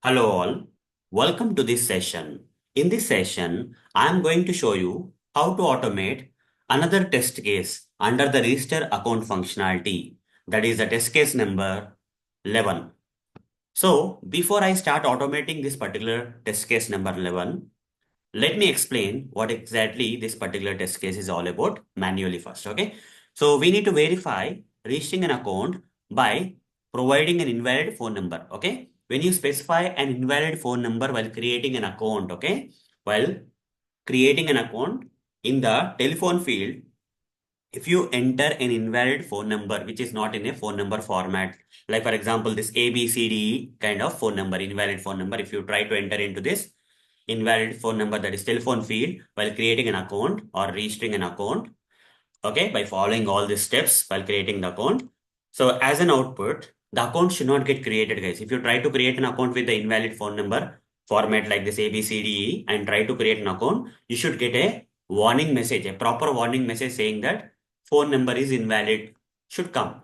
Hello all, welcome to this session. In this session, I am going to show you how to automate another test case under the register account functionality, that is the test case number 11. So before I start automating this particular test case number 11, let me explain what exactly this particular test case is all about manually first. Okay. So we need to verify registering an account by providing an invalid phone number. Okay. When you specify an invalid phone number while creating an account, okay, while creating an account in the telephone field, if you enter an invalid phone number which is not in a phone number format, like for example this ABCD kind of phone number, invalid phone number, if you try to enter into this invalid phone number, that is telephone field, while creating an account or registering an account, okay, by following all these steps while creating the account, so as an output the account should not get created, guys. If you try to create an account with the invalid phone number format like this ABCDE and try to create an account, you should get a warning message, a proper warning message saying that phone number is invalid should come.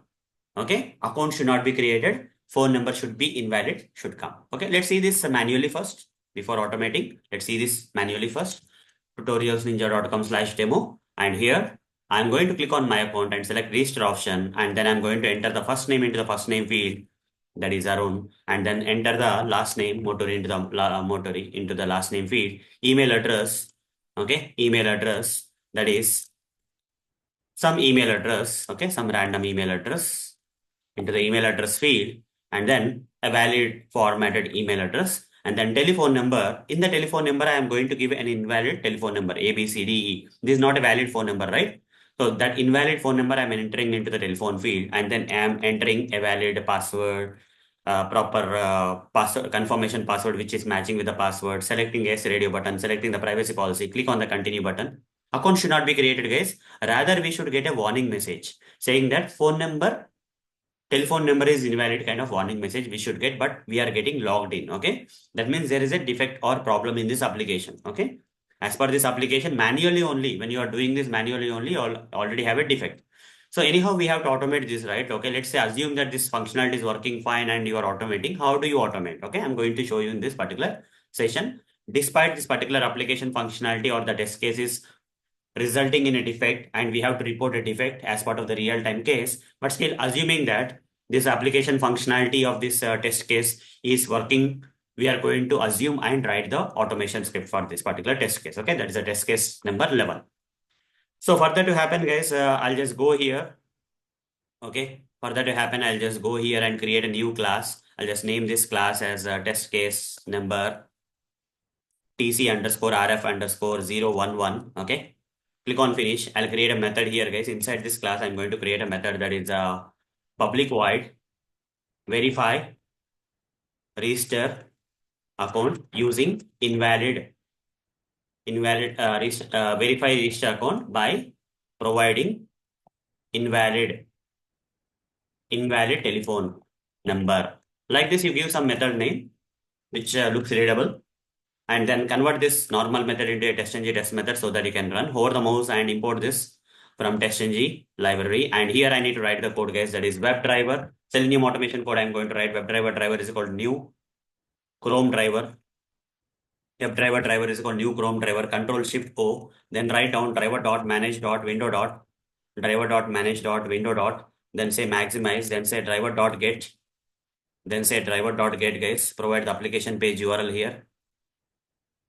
Okay, account should not be created, phone number should be invalid should come. Okay, let's see this manually first before automating. Let's see this manually first. tutorialsninja.com/demo, and here I'm going to click on my account and select register option, and then I'm going to enter the first name into the first name field, that is Arun, and then enter the last name Motori into the Motori into the last name field, email address, okay, email address, that is some email address, okay, some random email address into the email address field, and then a valid formatted email address, and then telephone number. In the telephone number, I am going to give an invalid telephone number, ABCDE. This is not a valid phone number, right? So that invalid phone number I'm entering into the telephone field, and then I'm entering a valid password, proper password confirmation password which is matching with the password, selecting yes radio button, selecting the privacy policy, click on the continue button. Account should not be created, guys. Rather, we should get a warning message saying that telephone number is invalid kind of warning message we should get, but we are getting logged in. Okay, that means there is a defect or problem in this application. Okay, as per this application, manually only, when you are doing this manually only, you already have a defect. So anyhow we have to automate this, right? Okay, let's say assume that this functionality is working fine and you are automating. How do you automate? Okay, I'm going to show you in this particular session. Despite this particular application functionality or the test case is resulting in a defect and we have to report a defect as part of the real-time case, but still assuming that this application functionality of this test case is working, we are going to assume and write the automation script for this particular test case. Okay, that is the test case number 11. So for that to happen, guys, I'll just go here. Okay, for that to happen, I'll just go here and create a new class. I'll just name this class as test case number tc_rf_011. Okay, click on finish. I'll create a method here, guys. Inside this class, I'm going to create a method that is a public void verify register account using verify register account by providing invalid telephone number. Like this, you give some method name which looks readable, and then convert this normal method into a testng test method so that you can run. Hover the mouse and import this from testng library. And here I need to write the code, guys, that is WebDriver. Selenium automation code I'm going to write. WebDriver driver is called new Chrome driver. WebDriver is called new Chrome driver. Control Shift O. Then write down driver.manage.window driver.manage.window. Then say maximize. Then say driver.get. Then say driver.get, guys. Provide the application page URL here.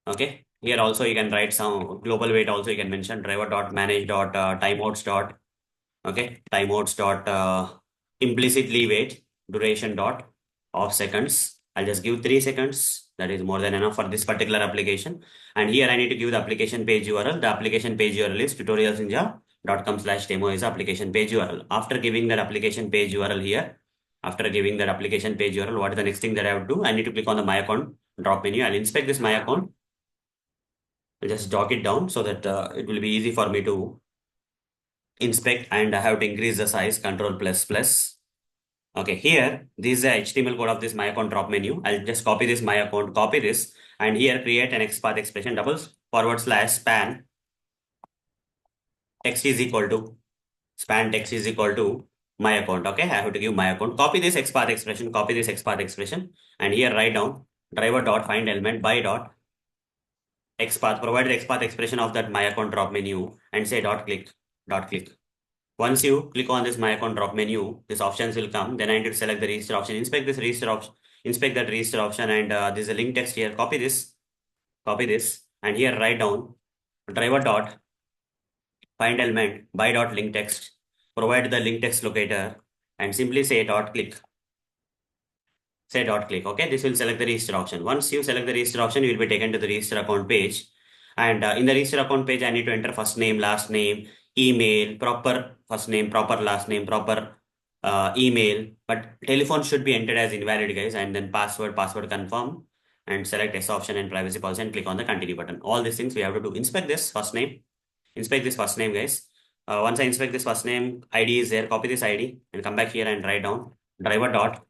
Okay. Here also you can write some global weight also you can mention driver.manage.timeouts. Okay. Timeouts. Implicitly wait duration dot of seconds. I'll just give 3 seconds. That is more than enough for this particular application. And here I need to give the application page URL. The application page URL is tutorialsninja.com/demo is application page URL. After giving that application page URL here, after giving that application page URL, what is the next thing that I have to do? I need to click on the My Account drop menu. I'll inspect this My Account. I'll just jot it down so that it will be easy for me to inspect, and I have to increase the size, control plus plus. Okay, here, this is the HTML code of this My Account drop menu. I'll just copy this My Account, copy this, and here create an XPath expression, /span text is equal to, span text is equal to My Account. Okay, I have to give My Account. Copy this XPath expression, and here write down driver dot find element by dot xpath, provide the xpath expression of that my account drop menu and say dot click. Once you click on this my account drop menu, these options will come. Then I need to select the register option, inspect this register option, inspect that register option, and this is a link text here. Copy this, and here write down driver dot find element by dot link text. Provide the link text locator and simply say dot click. Say dot click. Okay, this will select the register option. Once you select the register option, you will be taken to the register account page. And in the register account page, I need to enter first name, last name, email, proper first name, proper last name, proper email. But telephone should be entered as invalid, guys. And then password confirm, and select yes option and privacy policy and click on the continue button. All these things we have to do. Inspect this first name, guys. Once I inspect this first name, ID is there. Copy this ID and come back here and write down driver dot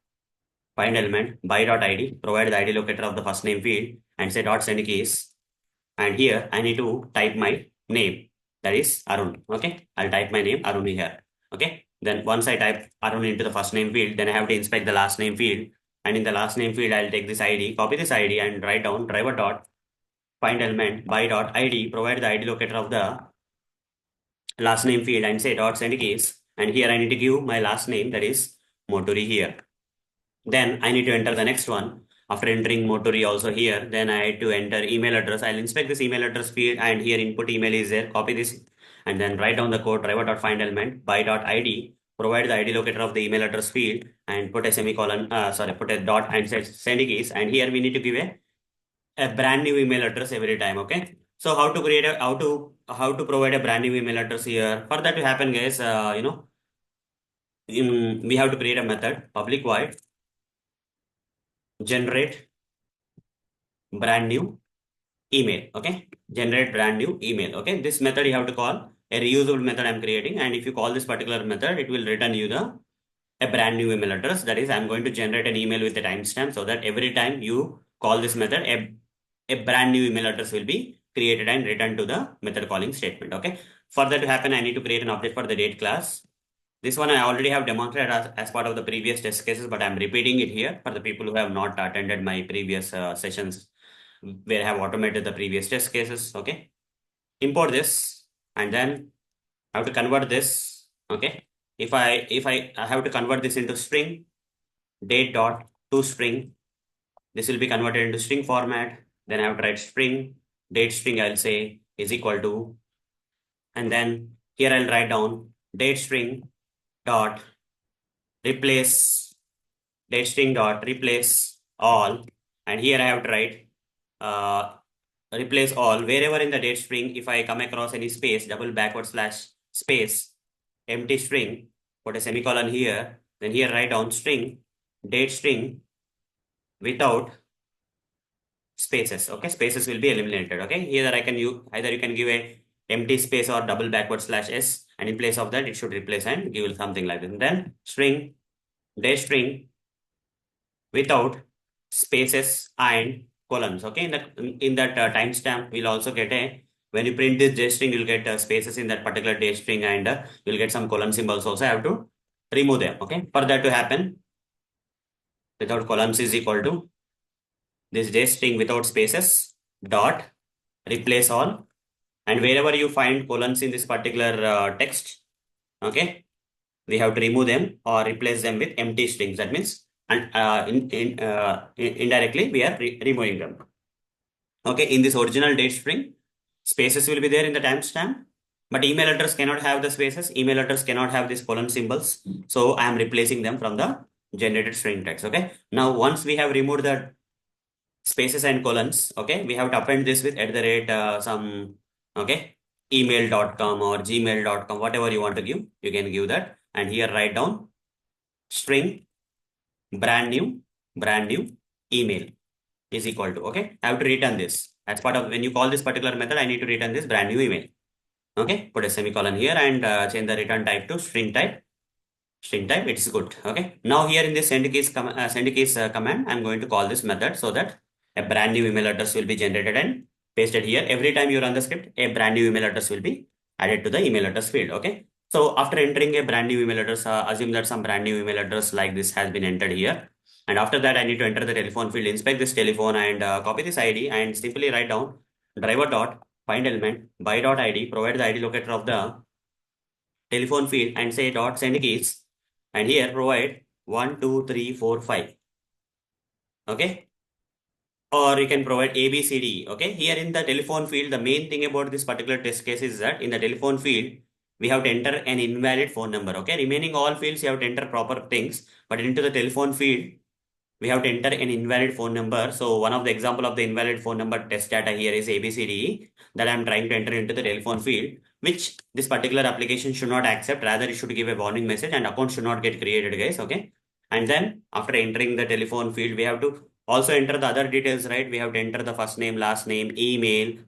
find element by dot id, provide the id locator of the first name field and say dot send keys. And here I need to type my name, that is Arun. Okay, I'll type my name Arun here. Okay, then once I type Arun into the first name field, then I have to inspect the last name field. And in the last name field, I'll take this ID, copy this ID and write down driver dot find element by dot id, provide the id locator of the last name field and say dot send keys. And here I need to give my last name, that is Moturi here. Then I need to enter the next one. After entering Motori also here, then I had to enter email address. I'll inspect this email address field and here input email is there. Copy this and then write down the code driver.find element by.id. Provide the ID locator of the email address field and put a semicolon, put a dot and say send keys. And here we need to give a brand new email address every time. Okay. So how to create how to provide a brand new email address here? For that to happen, guys, we have to create a method public void generate brand new email. Okay, generate brand new email. Okay, this method you have to call a reusable method I'm creating, and if you call this particular method, it will return you a brand new email address. That is, I'm going to generate an email with a timestamp so that every time you call this method, a brand new email address will be created and returned to the method calling statement. Okay, for that to happen, I need to create an object for the date class. This one I already have demonstrated as part of the previous test cases, but I'm repeating it here for the people who have not attended my previous sessions where I have automated the previous test cases. Okay, import this and then I have to convert this. Okay, if I have to convert this into string, date dot to string, this will be converted into string format. Then I have to write string, date string I'll say is equal to, and then here I'll write down date string dot replace date string dot replace all, and here I have to write replace all wherever in the date string. If I come across any space, double backward slash space, empty string, put a semicolon here, then here write down string date string without spaces. Okay, spaces will be eliminated. Okay, here I can either you can give a empty space or double backward slash s, and in place of that it should replace and give something like this. And then string date string without spaces and columns. Okay, in that timestamp we'll also get a, when you print this date string, you'll get spaces in that particular date string, and you'll get some colon symbols also. I have to remove them. Okay, for that to happen, without columns is equal to this date string without spaces dot replace all, and wherever you find colons in this particular text, okay, we have to remove them or replace them with empty strings. That means, and indirectly we are removing them. Okay, in this original date string, spaces will be there in the timestamp, but email address cannot have the spaces. Email address cannot have these colon symbols. So I am replacing them from the generated string text. Okay, now once we have removed the spaces and colons, okay, we have to append this with at the rate some, okay, email.com or gmail.com, whatever you want to give, you can give that. And here write down string brand new email is equal to, okay, I have to return this as part of, when you call this particular method, I need to return this brand new email. Okay, put a semicolon here and change the return type to string type. It is good. Okay, now here in this send keys command, I'm going to call this method so that a brand new email address will be generated and pasted here. Every time you run the script, a brand new email address will be added to the email address field. Okay, so after entering a brand new email address, assume that some brand new email address like this has been entered here. And after that, I need to enter the telephone field, inspect this telephone and copy this ID and simply write down driver dot find element by dot ID, provide the ID locator of the telephone field and say dot send keys. And here provide 1, 2, 3, 4, 5. Okay. Or you can provide A, B, C, D. Okay. Here in the telephone field, the main thing about this particular test case is that in the telephone field, we have to enter an invalid phone number. Okay. Remaining all fields, you have to enter proper things. But into the telephone field, we have to enter an invalid phone number. So one of the example of the invalid phone number test data here is ABCDE that I'm trying to enter into the telephone field, which this particular application should not accept. Rather, it should give a warning message and account should not get created, guys. Okay. And then after entering the telephone field, we have to also enter the other details, right? We have to enter the first name, last name, email,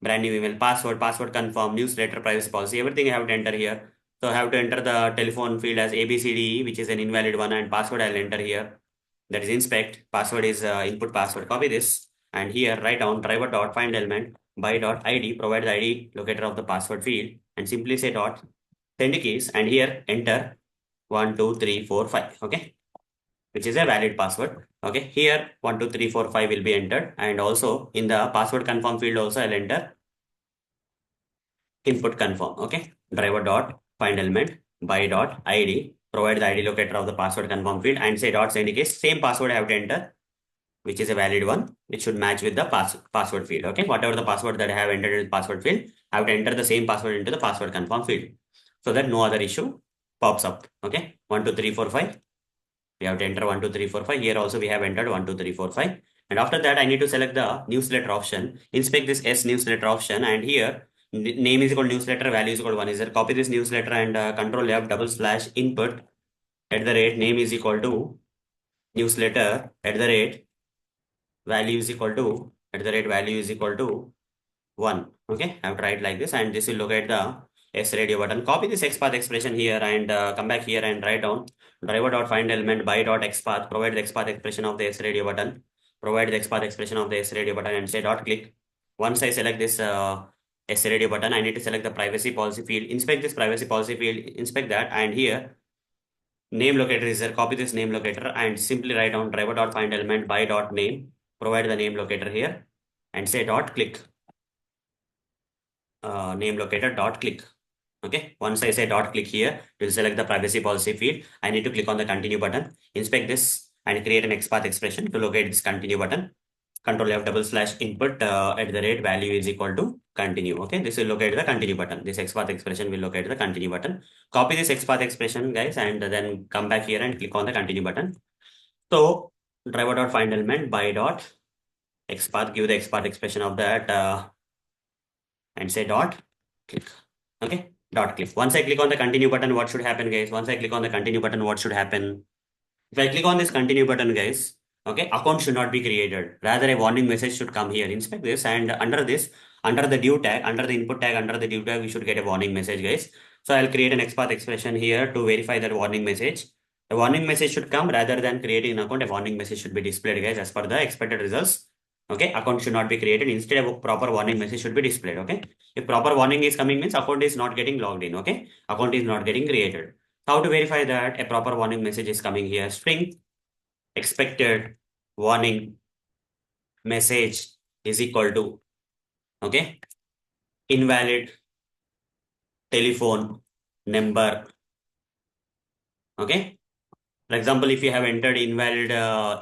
brand new email, password confirm, newsletter, privacy policy, everything I have to enter here. So I have to enter the telephone field as ABCDE, which is an invalid one, and password I'll enter here. That is inspect, password is input password. Copy this and here write down driver dot find element by dot ID, provide the ID locator of the password field and simply say dot send keys and here enter 1, 2, 3, 4, 5. Okay, which is a valid password. Okay, here 1, 2, 3, 4, 5 will be entered and also in the password confirm field also I'll enter input confirm. Okay, driver dot find element by dot ID, provide the ID locator of the password confirm field and say dot send keys. Same password I have to enter, which is a valid one. It should match with the password field. Okay, whatever the password that I have entered in the password field, I have to enter the same password into the password confirm field so that no other issue pops up. Okay, 1, 2, 3, 4, 5. We have to enter 1, 2, 3, 4, 5. Here also we have entered 1, 2, 3, 4, 5. And after that, I need to select the newsletter option, inspect this S newsletter option, and here name is equal to newsletter, value is equal to 1 is there. Copy this newsletter and control F double slash input at the rate name is equal to newsletter at the rate value is equal to at the rate value is equal to 1. Okay, I have to write like this and this will locate the S radio button. Copy this XPath expression here and come back here and write down driver dot find element by dot XPath, provide the XPath expression of the S radio button, provide the XPath expression of the S radio button and say dot click. Once I select this S radio button, I need to select the privacy policy field, inspect this privacy policy field, inspect that and here name locator is there. Copy this name locator and simply write down driver dot find element by dot name, provide the name locator here and say dot click. Name locator dot click. Okay, once I say dot click here, it will select the privacy policy field. I need to click on the continue button, inspect this and create an XPath expression to locate this continue button. Control F double slash input at the rate value is equal to continue. Okay, this will locate the continue button. This XPath expression will locate the continue button. Copy this XPath expression, guys, and then come back here and click on the continue button. So driver dot find element by dot XPath, give the XPath expression of that and say dot click. Okay, dot click. Once I click on the continue button, what should happen, guys? Once I click on the continue button, what should happen? If I click on this continue button, guys, okay, account should not be created. Rather, a warning message should come here. Inspect this and under this, under the due tag, under the input tag, under the due tag, we should get a warning message, guys. So I'll create an XPath expression here to verify that warning message. The warning message should come rather than creating an account. A warning message should be displayed, guys, as per the expected results. Okay, account should not be created. Instead, a proper warning message should be displayed. Okay, if proper warning is coming means account is not getting logged in. Okay, account is not getting created. How to verify that a proper warning message is coming here? String expected warning message is equal to, okay, invalid telephone number. Okay, for example, if you have entered invalid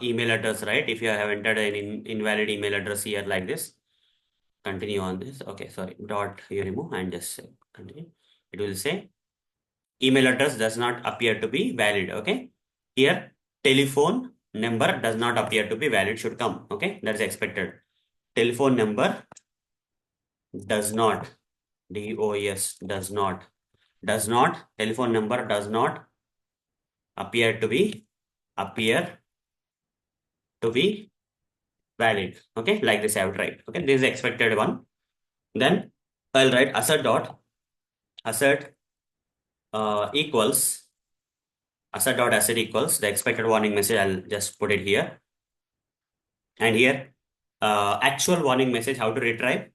email address, right? If you have entered an invalid email address here like this, continue on this. Okay, sorry, dot you remove and just continue. It will say email address does not appear to be valid. Okay, here telephone number does not appear to be valid should come. Okay, that is expected. Telephone number does not, DOS does not, telephone number does not appear to be valid. Okay, like this I have to write. Okay, this is the expected one. Then I'll write assert dot assert equals assert dot assert equals the expected warning message. I'll just put it here. And here actual warning message, how to retrieve.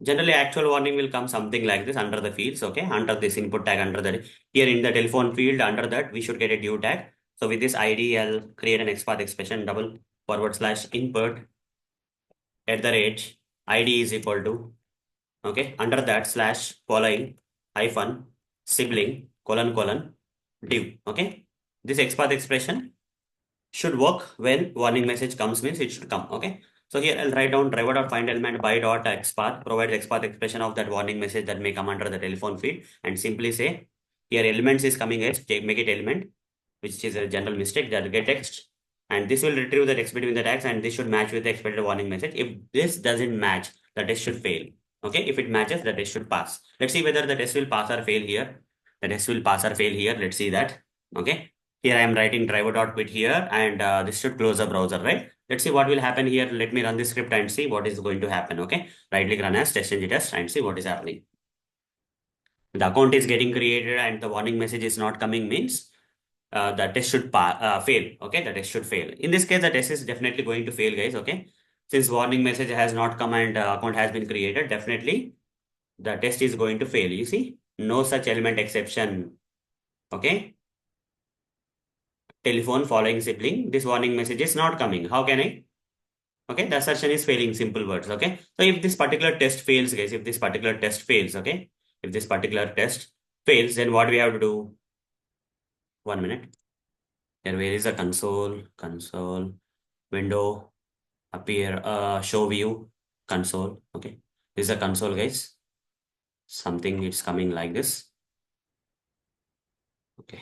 Generally, actual warning will come something like this under the fields, okay, under this input tag, under that. Here in the telephone field, under that, we should get a due tag. So with this ID, I'll create an XPath expression double forward slash input at the rate ID is equal to, okay, under that slash following hyphen sibling colon div. Okay. This XPath expression should work when warning message comes means it should come. Okay. So here I'll write down driver dot find element by dot xpath provides xpath expression of that warning message that may come under the telephone feed and simply say here elements is coming as make it element, which is a general mistake that get text, and this will retrieve the text between the tags and this should match with the expected warning message. If this doesn't match, the test should fail. Okay. If it matches, the test should pass. Let's see whether the test will pass or fail here. The test will pass or fail here. Let's see that. Okay. Here I am writing driver.quit here and this should close the browser, right? Let's see what will happen here. Let me run the script and see what is going to happen. Okay. Right click run as test test and see what is happening. The account is getting created and the warning message is not coming means the test should fail. Okay. The test should fail. In this case, the test is definitely going to fail, guys. Okay. Since warning message has not come and account has been created, definitely the test is going to fail. You see, no such element exception. Okay. Telephone following sibling, this warning message is not coming. How can I? Okay, the assertion is failing, simple words. Okay, so if this particular test fails, guys, if this particular test fails, okay, if this particular test fails, then what we have to do? 1 minute. Here, where is the console window appear, show view console. Okay, this is a console, guys. Something it's coming like this. Okay,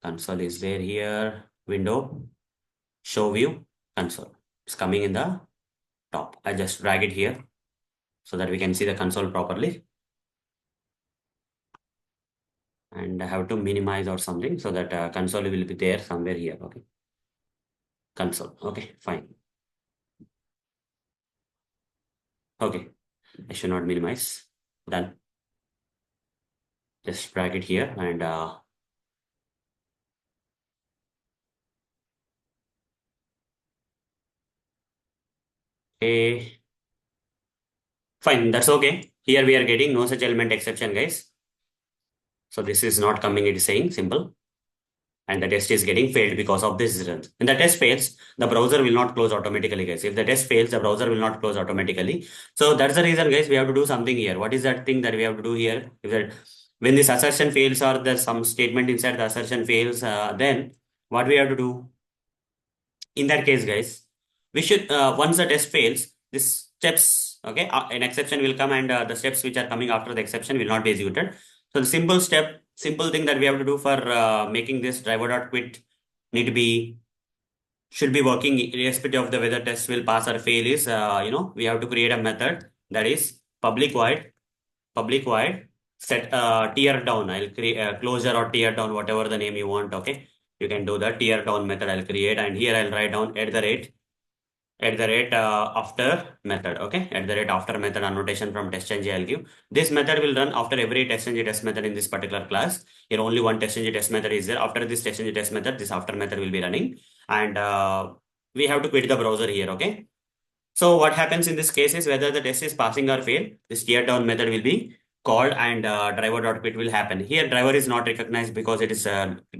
console is there here, window, show view console. It's coming in the top. I just drag it here so that we can see the console properly. And I have to minimize or something so that console will be there somewhere here. Okay. Console. Okay, fine. Okay. I should not minimize. Done. Just drag it here and okay. Fine. That's okay. Here we are getting no such element exception, guys. So this is not coming. It is saying simple. And the test is getting failed because of this reason. When the test fails, the browser will not close automatically, guys. If the test fails, the browser will not close automatically. So that's the reason, guys, we have to do something here. What is that thing that we have to do here? If that when this assertion fails or there's some statement inside the assertion fails, then what we have to do? In that case, guys, we should once the test fails, this steps, okay, an exception will come and the steps which are coming after the exception will not be executed. So the simple thing that we have to do for making this driver.quit need to be should be working irrespective of the whether test will pass or fail is we have to create a method that is public void set tear down. I'll create closure or tear down, whatever the name you want. Okay, you can do the tear down method. I'll create and here I'll write down at the rate after method. Okay, at the rate after method annotation from testng I'll give. This method will run after every testng test method in this particular class. Here only one testng test method is there. After this testng test method, this after method will be running, and we have to quit the browser here. Okay. So what happens in this case is whether the test is passing or fail, this tear down method will be called and driver.quit will happen. Here driver is not recognized because it is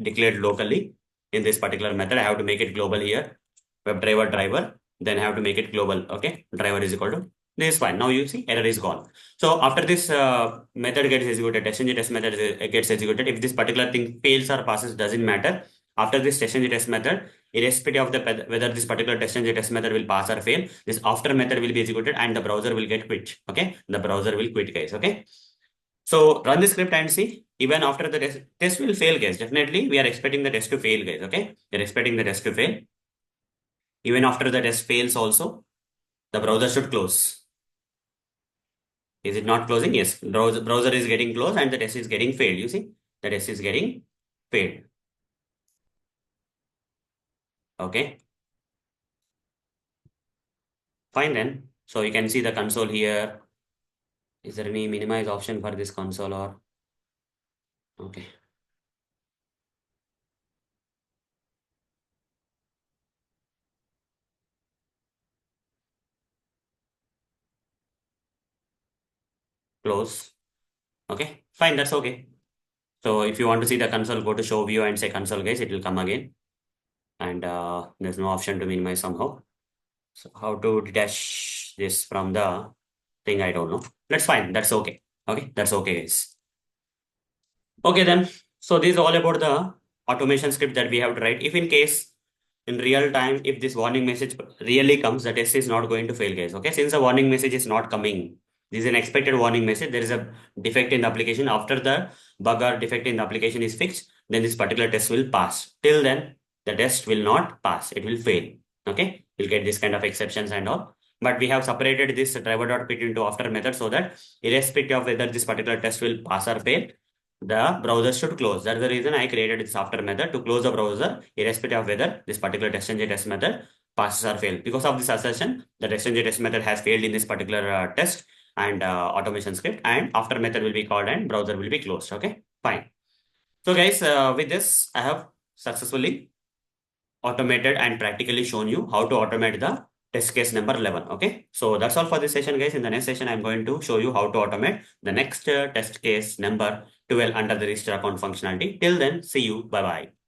declared locally in this particular method. I have to make it global here. Driver, then I have to make it global. Okay. Driver is equal to this is fine. Now you see error is gone. So after this method gets executed, test method gets executed. If this particular thing fails or passes, doesn't matter. After this test method, irrespective of the whether this particular test method will pass or fail, this after method will be executed and the browser will get quit. Okay, the browser will quit, guys. Okay, so run the script and see. Even after the test will fail, guys. Definitely, we are expecting the test to fail, guys. Okay, we are expecting the test to fail. Even after the test fails, also the browser should close. Is it not closing? Yes, browser is getting closed and the test is getting failed. You see, the test is getting failed. Okay. Fine then. So you can see the console here. Is there any minimize option for this console or? Okay. Close. Okay. Fine. That's okay. So if you want to see the console, go to show view and say console, guys. It will come again. and there's no option to minimize somehow. So how to detach this from the thing, I don't know. That's fine. That's okay. Okay, that's okay, guys. Okay, then. So this is all about the automation script that we have to write. If in case in real time, if this warning message really comes, the test is not going to fail, guys. Okay, since the warning message is not coming, this is an expected warning message. There is a defect in the application. After the bug or defect in the application is fixed, then this particular test will pass. Till then, the test will not pass. It will fail. Okay, you'll get this kind of exceptions and all. But we have separated this driver.pit into after method so that irrespective of whether this particular test will pass or fail, the browser should close. That's the reason I created this after method to close the browser irrespective of whether this particular test method passes or fails. Because of this assertion, the test method has failed in this particular test and automation script, and after method will be called and browser will be closed. Okay, fine. So guys, with this, I have successfully automated and practically shown you how to automate the test case number 11. Okay, so that's all for this session, guys. In the next session, I'm going to show you how to automate the next test case number 12 under the register account functionality. Till then, see you. Bye bye.